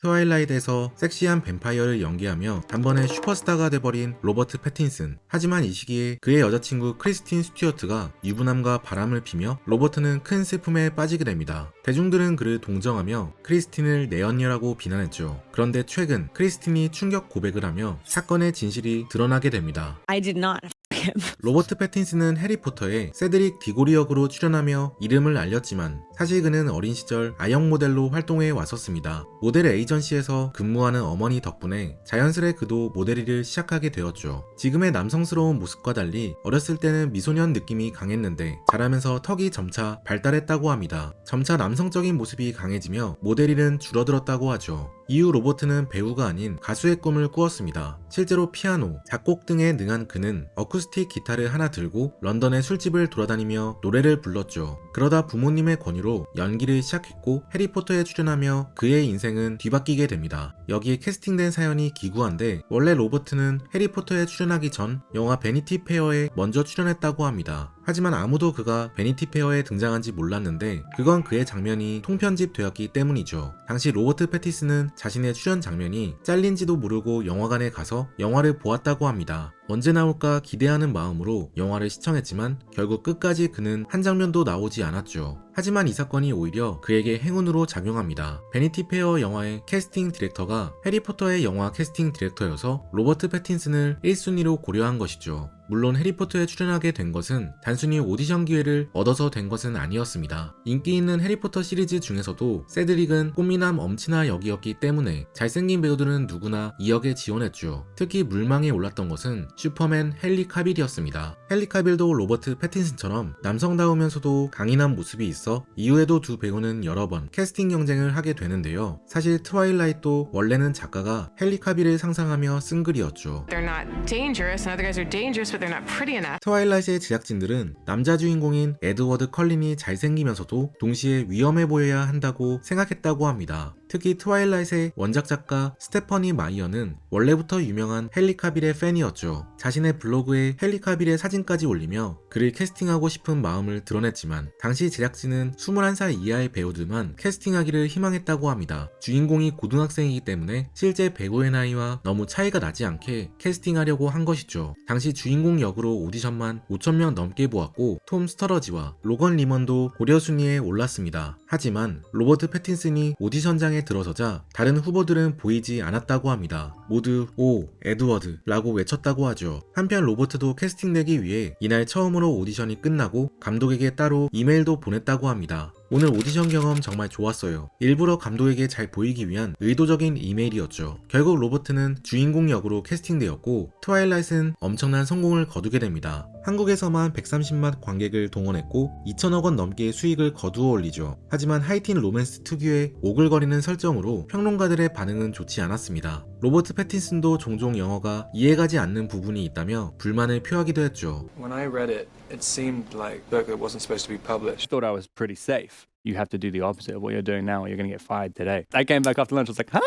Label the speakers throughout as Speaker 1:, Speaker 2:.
Speaker 1: 트와일라이트에서 섹시한 뱀파이어를 연기하며 단번에 슈퍼스타가 돼버린 로버트 패틴슨. 하지만 이 시기에 그의 여자친구 크리스틴 스튜어트가 유부남과 바람을 피며 로버트는 큰 슬픔에 빠지게 됩니다. 대중들은 그를 동정하며 크리스틴을 내연녀라고 비난했죠. 그런데 최근 크리스틴이 충격 고백을 하며 사건의 진실이 드러나게 됩니다.
Speaker 2: I did not f him.
Speaker 1: 로버트 패틴슨은 해리포터에 세드릭 디고리 역으로 출연하며 이름을 알렸지만 사실 그는 어린 시절 아역 모델로 활동해 왔었습니다. 모델 에이전시에서 근무하는 어머니 덕분에 자연스레 그도 모델 일을 시작하게 되었죠. 지금의 남성스러운 모습과 달리 어렸을 때는 미소년 느낌이 강했는데 자라면서 턱이 점차 발달했다고 합니다. 점차 남성적인 모습이 강해지며 모델 일은 줄어들었다고 하죠. 이후 로버트는 배우가 아닌 가수의 꿈을 꾸었습니다. 실제로 피아노, 작곡 등에 능한 그는 어쿠스틱 기타를 하나 들고 런던의 술집을 돌아다니며 노래를 불렀죠. 그러다 부모님의 권유로 연기를 시작했고 해리포터에 출연하며 그의 인생은 뒤바뀌게 됩니다. 여기에 캐스팅된 사연이 기구한데 원래 로버트는 해리포터에 출연하기 전 영화 베니티 페어에 먼저 출연했다고 합니다. 하지만 아무도 그가 베니티 페어에 등장한지 몰랐는데 그건 그의 장면이 통편집 되었기 때문이죠. 당시 로버트 패티슨은 자신의 출연 장면이 잘린지도 모르고 영화관에 가서 영화를 보았다고 합니다. 언제 나올까 기대하는 마음으로 영화를 시청했지만 결국 끝까지 그는 한 장면도 나오지 않았죠. 하지만 이 사건이 오히려 그에게 행운으로 작용합니다. 베니티 페어 영화의 캐스팅 디렉터가 해리포터의 영화 캐스팅 디렉터여서 로버트 패틴슨을 1순위로 고려한 것이죠. 물론 해리포터에 출연하게 된 것은 단순히 오디션 기회를 얻어서 된 것은 아니었습니다. 인기 있는 해리포터 시리즈 중에서도 세드릭은 꽃미남 엄친아 역이었기 때문에 잘생긴 배우들은 누구나 이 역에 지원했죠. 특히 물망에 올랐던 것은 슈퍼맨 헨리 카빌이었습니다. 헨리 카빌도 로버트 패틴슨처럼 남성다우면서도 강인한 모습이 있어 이후에도 두 배우는 여러 번 캐스팅 경쟁을 하게 되는데요. 사실 트와일라이트도 원래는 작가가 헨리 카빌을 상상하며 쓴 글이었죠.
Speaker 3: They're not dangerous, and other guys are dangerous, but they're not pretty enough.
Speaker 1: 트와일라이트의 제작진들은 남자 주인공인 에드워드 컬린이 잘생기면서도 동시에 위험해 보여야 한다고 생각했다고 합니다. 특히 트와일라이트의 원작 작가 스테퍼니 마이어는 원래부터 유명한 헨리 카빌의 팬이었죠. 자신의 블로그에 헨리 카빌의 사진까지 올리며 그를 캐스팅하고 싶은 마음을 드러냈지만 당시 제작진은 21살 이하의 배우들만 캐스팅하기를 희망했다고 합니다. 주인공이 고등학생이기 때문에 실제 배우의 나이와 너무 차이가 나지 않게 캐스팅하려고 한 것이죠. 당시 주인공 역으로 오디션만 5,000명 넘게 보았고 톰 스터러지와 로건 리먼도 고려 순위에 올랐습니다. 하지만 로버트 패틴슨이 오디션장에 들어서자 다른 후보들은 보이지 않았다고 합니다. 모두 오, 에드워드 라고 외쳤다고 하죠. 한편 로버트도 캐스팅되기 위해 이날 처음으로 오디션이 끝나고 감독에게 따로 이메일도 보냈다고 합니다. 오늘 오디션 경험 정말 좋았어요. 일부러 감독에게 잘 보이기 위한 의도적인 이메일이었죠. 결국 로버트는 주인공 역으로 캐스팅되었고 트와일라이트는 엄청난 성공을 거두게 됩니다. 한국에서만 130만 관객을 동원했고 2천억 원 넘게 수익을 거두어 올리죠. 하지만 하이틴 로맨스 특유의 오글거리는 설정으로 평론가들의 반응은 좋지 않았습니다. 로버트 패틴슨도 종종 영어가 이해가지 않는 부분이 있다며 불만을 표하기도 했죠.
Speaker 4: When I read it, it seemed like a book that wasn't supposed to be published.
Speaker 5: Thought I was pretty safe. You have to do the opposite of what you're doing now or you're going to get fired today. I came back after lunch, I was like, hi!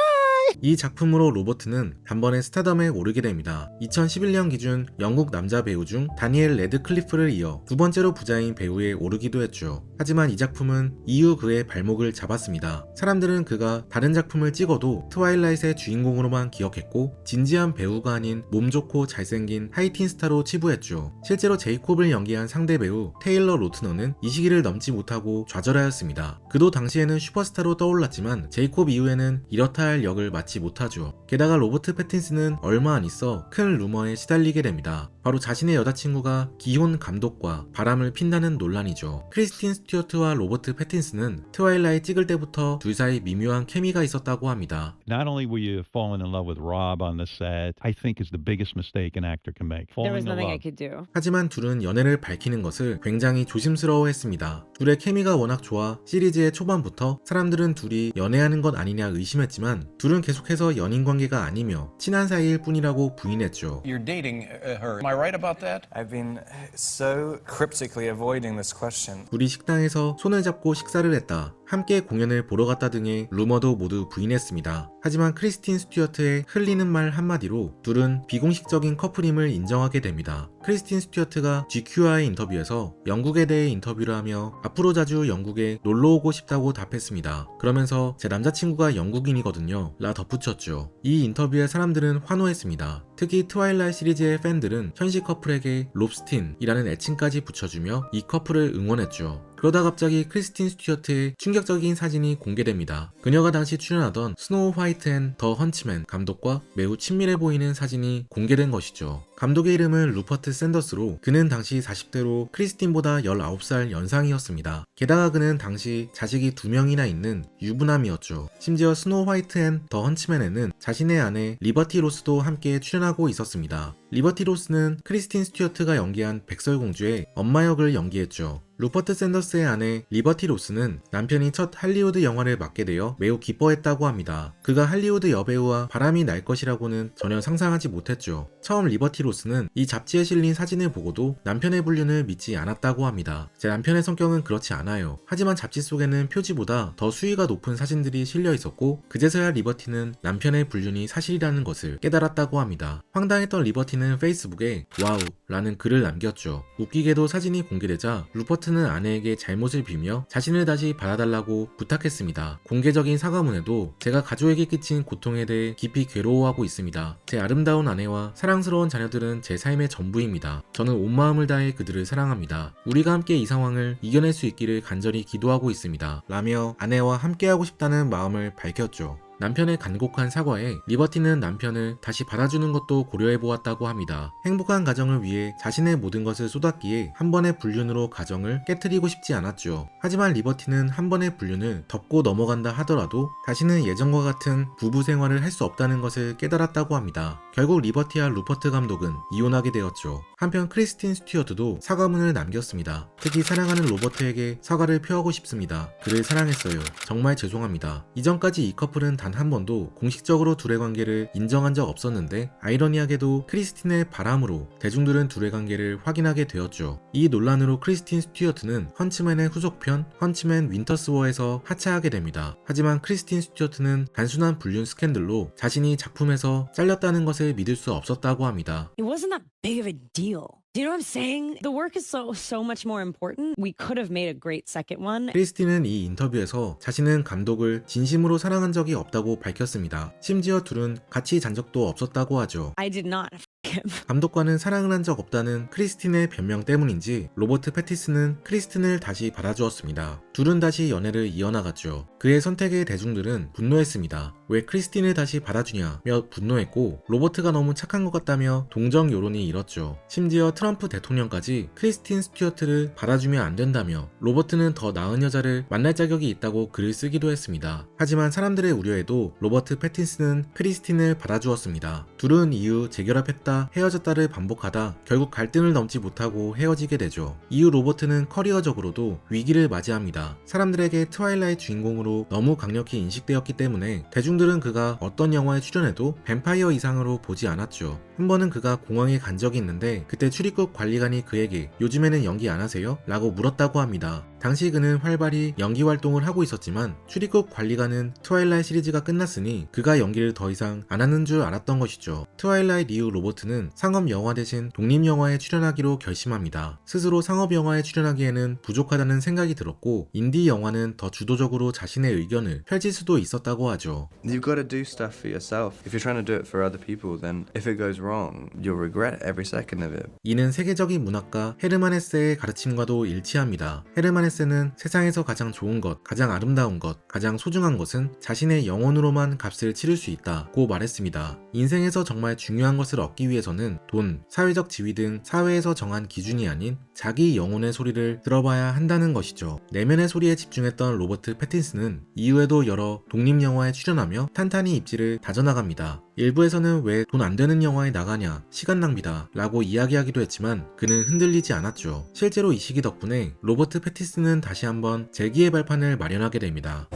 Speaker 1: 이 작품으로 로버트는 단번에 스타덤에 오르게 됩니다. 2011년 기준 영국 남자 배우 중 다니엘 레드클리프를 이어 두 번째로 부자인 배우에 오르기도 했죠. 하지만 이 작품은 이후 그의 발목을 잡았습니다. 사람들은 그가 다른 작품을 찍어도 트와일라이트의 주인공으로만 기억했고 진지한 배우가 아닌 몸 좋고 잘생긴 하이틴 스타로 치부했죠. 실제로 제이콥을 연기한 상대 배우 테일러 로트너는 이 시기를 넘지 못하고 좌절하였습니다. 그도 당시에는 슈퍼스타로 떠올랐지만 제이콥 이후에는 이렇다 할 역을 맡지 못하죠. 게다가 로버트 패틴슨은 얼마 안 있어 큰 루머에 시달리게 됩니다. 바로 자신의 여자친구가 기혼 감독과 바람을 핀다는 논란이죠. 크리스틴 스튜어트와 로버트 패틴슨은 트와일라이트 찍을 때부터 둘 사이 미묘한 케미가 있었다고 합니다.
Speaker 6: Not only will you falling in love with Rob on the set, I think is the biggest mistake an actor can make.
Speaker 2: There was
Speaker 6: Falling in
Speaker 2: nothing I
Speaker 6: love.
Speaker 2: could do.
Speaker 1: 하지만 둘은 연애를 밝히는 것을 굉장히 조심스러워했습니다. 둘의 케미가 워낙 좋아 시리즈의 초반부터 사람들은 둘이 연애하는 것 아니냐 의심했지만 둘은 계속해서 연인 관계가 아니며 친한 사이일 뿐이라고 부인했죠.
Speaker 7: You're dating her. Am I right about that?
Speaker 4: I've been so cryptically avoiding this question.
Speaker 1: 둘이 식당에서 손을 잡고 식사를 했다. 함께 공연을 보러 갔다 등의 루머도 모두 부인했습니다. 하지만 크리스틴 스튜어트의 흘리는 말 한마디로 둘은 비공식적인 커플임을 인정하게 됩니다. 크리스틴 스튜어트가 GQ와의 인터뷰에서 영국에 대해 인터뷰를 하며 앞으로 자주 영국에 놀러 오고 싶다고 답했습니다. 그러면서 제 남자친구가 영국인이거든요 라 덧붙였죠. 이 인터뷰에 사람들은 환호했습니다. 특히 트와일라이트 시리즈의 팬들은 현실 커플에게 롭스틴이라는 애칭까지 붙여주며 이 커플을 응원했죠. 그러다 갑자기 크리스틴 스튜어트의 충격적인 사진이 공개됩니다. 그녀가 당시 출연하던 스노우 화이트 앤 더 헌츠맨 감독과 매우 친밀해 보이는 사진이 공개된 것이죠. 감독의 이름은 루퍼트 샌더스로 그는 당시 40대로 크리스틴보다 19살 연상이었습니다. 게다가 그는 당시 자식이 2명이나 있는 유부남이었죠. 심지어 스노우 화이트 앤 더 헌츠맨에는 자신의 아내 리버티 로스도 함께 출연하고 있었습니다. 리버티 로스는 크리스틴 스튜어트가 연기한 백설공주의 엄마 역을 연기했죠. 루퍼트 샌더스의 아내 리버티 로스는 남편이 첫 할리우드 영화를 맡게 되어 매우 기뻐했다고 합니다. 그가 할리우드 여배우와 바람이 날 것이라고는 전혀 상상하지 못했죠. 처음 리버티 로스는 이 잡지에 실린 사진을 보고도 남편의 불륜을 믿지 않았다고 합니다. 제 남편의 성격은 그렇지 않아요. 하지만 잡지 속에는 표지보다 더 수위가 높은 사진들이 실려 있었고 그제서야 리버티는 남편의 불륜이 사실이라는 것을 깨달았다고 합니다. 황당했던 리버티는 페이스북에 와우 라는 글을 남겼죠. 웃기게도 사진이 공개되자 루퍼트는 아내에게 잘못을 빌며 자신을 다시 받아달라고 부탁했습니다. 공개적인 사과문에도 제가 가족에게 끼친 고통에 대해 깊이 괴로워하고 있습니다. 제 아름다운 아내와 사랑스러운 자녀들은 제 삶의 전부입니다. 저는 온 마음을 다해 그들을 사랑합니다. 우리가 함께 이 상황을 이겨낼 수 있기를 간절히 기도하고 있습니다. 라며 아내와 함께하고 싶다는 마음을 밝혔죠. 남편의 간곡한 사과에 리버티는 남편을 다시 받아주는 것도 고려해보았다고 합니다. 행복한 가정을 위해 자신의 모든 것을 쏟았기에 한 번의 불륜으로 가정을 깨트리고 싶지 않았죠. 하지만 리버티는 한 번의 불륜을 덮고 넘어간다 하더라도 다시는 예전과 같은 부부 생활을 할 수 없다는 것을 깨달았다고 합니다. 결국 리버티와 루퍼트 감독은 이혼하게 되었죠. 한편 크리스틴 스튜어트도 사과문을 남겼습니다. 특히 사랑하는 로버트에게 사과를 표하고 싶습니다. 그를 사랑했어요. 정말 죄송합니다. 이전까지 이 커플은 단 한 번도 공식적으로 둘의 관계를 인정한 적 없었는데 아이러니하게도 크리스틴의 바람으로 대중들은 둘의 관계를 확인하게 되었죠. 이 논란으로 크리스틴 스튜어트는 헌츠맨의 후속편 헌츠맨 윈터스워에서 하차하게 됩니다. 하지만 크리스틴 스튜어트는 단순한 불륜 스캔들로 자신이 작품에서 잘렸다는 것을 믿을 수 없었다고 합니다.
Speaker 2: It wasn't that big of a deal. Do you know what I'm saying? The work is so much more important. We could have made a great second one.
Speaker 1: 크리스틴은 이 인터뷰에서 자신은 감독을 진심으로 사랑한 적이 없다고 밝혔습니다. 심지어 둘은 같이 잔 적도 없었다고 하죠.
Speaker 2: I did not f him.
Speaker 1: 감독과는 사랑을 한 적 없다는 크리스틴의 변명 때문인지 로버트 패티슨은 크리스틴을 다시 받아주었습니다. 둘은 다시 연애를 이어나갔죠. 그의 선택에 대중들은 분노했습니다. 왜 크리스틴을 다시 받아주냐며 분노했고 로버트가 너무 착한 것 같다며 동정 여론이 일었죠. 심지어 트럼프 대통령까지 크리스틴 스튜어트를 받아주면 안 된다며 로버트는 더 나은 여자를 만날 자격이 있다고 글을 쓰기도 했습니다. 하지만 사람들의 우려에도 로버트 패틴슨은 크리스틴을 받아주었습니다. 둘은 이후 재결합했다 헤어졌다를 반복하다 결국 갈등을 넘지 못하고 헤어지게 되죠. 이후 로버트는 커리어적으로도 위기를 맞이합니다. 사람들에게 트와일라이트 주인공으로 너무 강력히 인식되었기 때문에 대중들은 그가 어떤 영화에 출연해도 뱀파이어 이상으로 보지 않았죠. 한 번은 그가 공항에 간 적이 있는데 그때 출입국 관리관이 그에게 요즘에는 연기 안 하세요? 라고 물었다고 합니다. 당시 그는 활발히 연기 활동을 하고 있었지만 출입국 관리관은 트와일라이트 시리즈가 끝났으니 그가 연기를 더 이상 안 하는 줄 알았던 것이죠. 트와일라이트 이후 로버트는 상업 영화 대신 독립 영화에 출연하기로 결심합니다. 스스로 상업 영화에 출연하기에는 부족하다는 생각이 들었고 인디 영화는 더 주도적으로 자신의 의견을 펼칠 수도 있었다고 하죠.
Speaker 8: You've got to do stuff for yourself. If you're trying to do it for other people, then if it goes wrong, you'll regret every second of it.
Speaker 1: 이는 세계적인 문학가 헤르만 헤세의 가르침과도 일치합니다. 헤르만 헤세는 세상에서 가장 좋은 것, 가장 아름다운 것, 가장 소중한 것은 자신의 영혼으로만 값을 치를 수 있다고 말했습니다. 인생에서 정말 중요한 것을 얻기 위해서는 돈, 사회적 지위 등 사회에서 정한 기준이 아닌 자기 영혼의 소리를 들어봐야 한다는 것이죠. 내면의 소리에 집중했던 로버트 패틴슨은 이후에도 여러 독립영화에 출연하며 탄탄히 입지를 다져나갑니다. 일부에서는 왜 돈 안 되는 영화에 나가냐, 시간 낭비다 라고 이야기하기도 했지만 그는 흔들리지 않았죠. 실제로 이 시기 덕분에 로버트 패틴슨은 다시 한번 재기의 발판을 마련하게 됩니다.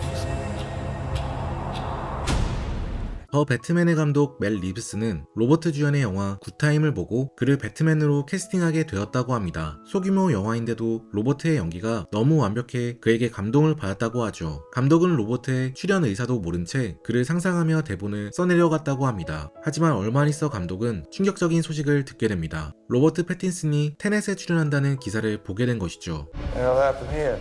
Speaker 1: 더 배트맨의 감독 멜 리브스는 로버트 주연의 영화 굿타임을 보고 그를 배트맨으로 캐스팅하게 되었다고 합니다. 소규모 영화인데도 로버트의 연기가 너무 완벽해 그에게 감동을 받았다고 하죠. 감독은 로버트의 출연 의사도 모른 채 그를 상상하며 대본을 써내려갔다고 합니다. 하지만 얼마 있어 감독은 충격적인 소식을 듣게 됩니다. 로버트 패틴슨이 테넷에 출연한다는 기사를 보게 된 것이죠.
Speaker 4: It'll happen here.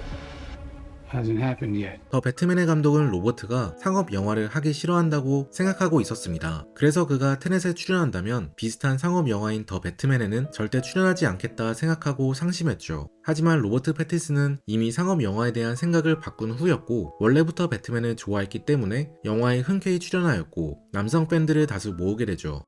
Speaker 9: Hasn't happened yet.
Speaker 1: 더 배트맨의 감독은 로버트가 상업 영화를 하기 싫어한다고 생각하고 있었습니다. 그래서 그가 테넷에 출연한다면 비슷한 상업 영화인 더 배트맨에는 절대 출연하지 않겠다 생각하고 상심했죠. 하지만 로버트 패틴슨은 이미 상업 영화에 대한 생각을 바꾼 후였고 원래부터 배트맨을 좋아했기 때문에 영화에 흔쾌히 출연하였고 남성 팬들을 다수 모으게 되죠.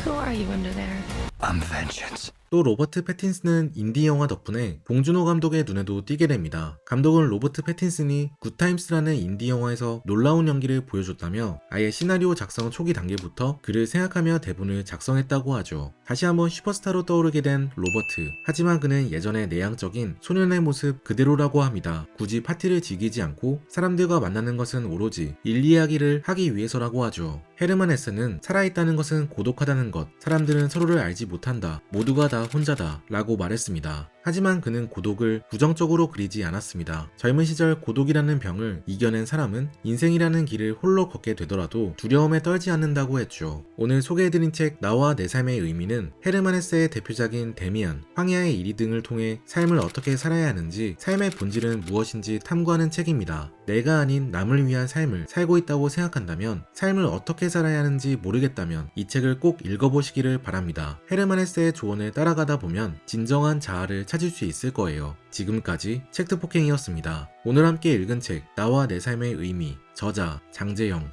Speaker 3: Who are you under there?
Speaker 8: I'm vengeance.
Speaker 1: 또 로버트 패틴슨은 인디 영화 덕분에 봉준호 감독의 눈에도 띄게 됩니다. 감독은 로버트 패틴슨이 굿타임스라는 인디 영화에서 놀라운 연기를 보여줬다며 아예 시나리오 작성 초기 단계부터 그를 생각하며 대본을 작성했다고 하죠. 다시 한번 슈퍼스타로 떠오르게 된 로버트. 하지만 그는 예전의 내향적인 소년의 모습 그대로라고 합니다. 굳이 파티를 즐기지 않고 사람들과 만나는 것은 오로지 일 이야기를 하기 위해서라고 하죠. 헤르만 헤세는 살아있다는 것은 고독하다는 것, 사람들은 서로를 알지 못한다, 모두가 다 혼자다 라고 말했습니다. 하지만 그는 고독을 부정적으로 그리지 않았습니다. 젊은 시절 고독이라는 병을 이겨낸 사람은 인생이라는 길을 홀로 걷게 되더라도 두려움에 떨지 않는다고 했죠. 오늘 소개해드린 책 나와 내 삶의 의미는 헤르만 헤세의 대표작인 데미안, 황야의 이리 등을 통해 삶을 어떻게 살아야 하는지, 삶의 본질은 무엇인지 탐구하는 책입니다. 내가 아닌 남을 위한 삶을 살고 있다고 생각한다면, 삶을 어떻게 살아야 하는지 모르겠다면 이 책을 꼭 읽어보시기를 바랍니다. 헤르만 헤세의 조언을 따라가다 보면 진정한 자아를 찾을 수 있을 거예요. 지금까지 책트폭행이었습니다. 오늘 함께 읽은 책 나와 내 삶의 의미, 저자 장재영.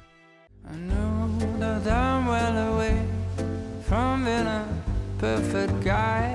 Speaker 10: I know that I'm well away from being a perfect guy.